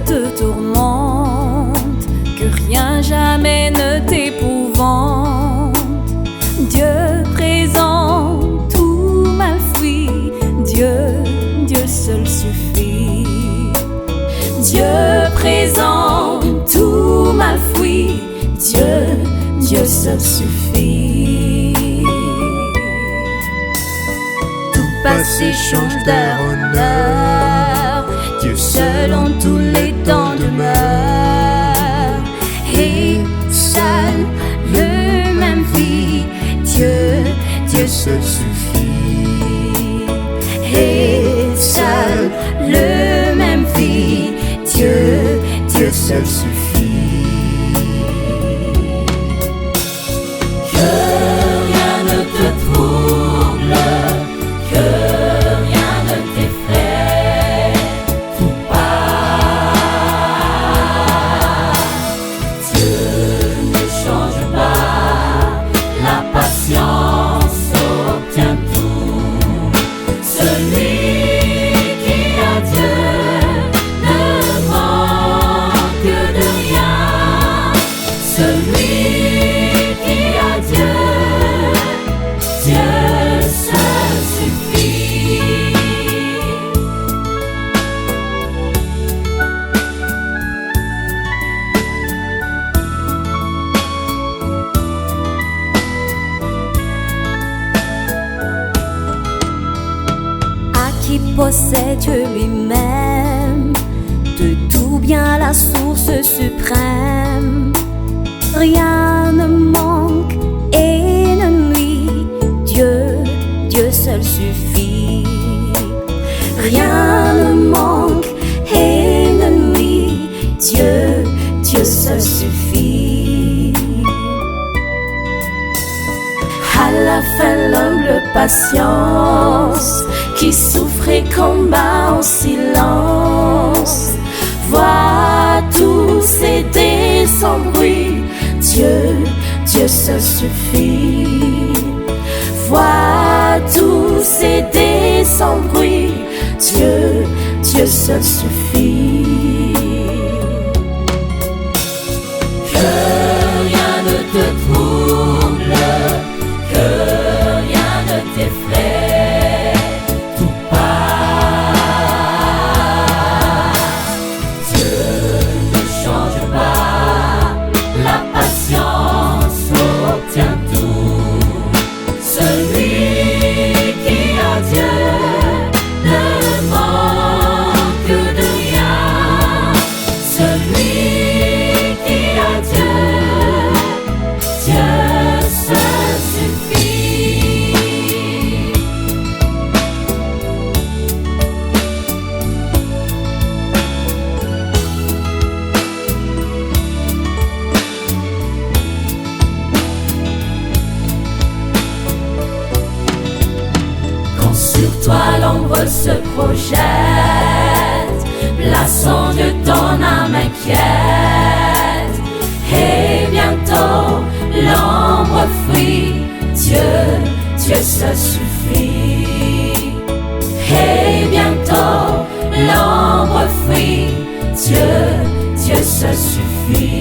te tourmente, que rien jamais ne t'épouvante. Dieu présent, tout mal fui, Dieu, Dieu seul suffit. Dieu présent, tout mal fui, Dieu, Dieu seul suffit. Tout passé change d'heure en heure, Dieu seul en tous les temps demeure. Et seul le même vit, Dieu, Dieu seul suffit. Et seul le même vit, Dieu, Dieu seul suffit. Que rien ne te trouble, que rien ne t'effraie, tout passe. Dieu ne change pas, la patience obtient tout. Celui qui a Dieu ne manque de rien. Celui qui a Dieu, Dieu seul suffit. À qui possède Dieu lui-même, de tout bien la source suprême. Rien ne manque et ne nuit, Dieu, Dieu seul suffit. Rien ne manque et ne nuit, Dieu, Dieu seul suffit. À la fin l'humble patience, qui souffre et combat en silence, voit tout céder sans bruit, Dieu, Dieu seul suffit. Voit tout céder sans bruit, Dieu, Dieu seul suffit. Que rien ne te trouble, que rien ne t'effraie, tout passe. Dieu ne change pas, la patience obtient tout. Celui qui a Dieu ne manque de rien. Celui qui a Dieu, Dieu seul suffit. Quand sur toi l'ombre se projette, plaçant Dieu ton âme inquiète. Et bientôt l'ombre fuit, Dieu, Dieu seul suffit. Et bientôt l'ombre fuit, Dieu, Dieu seul suffit.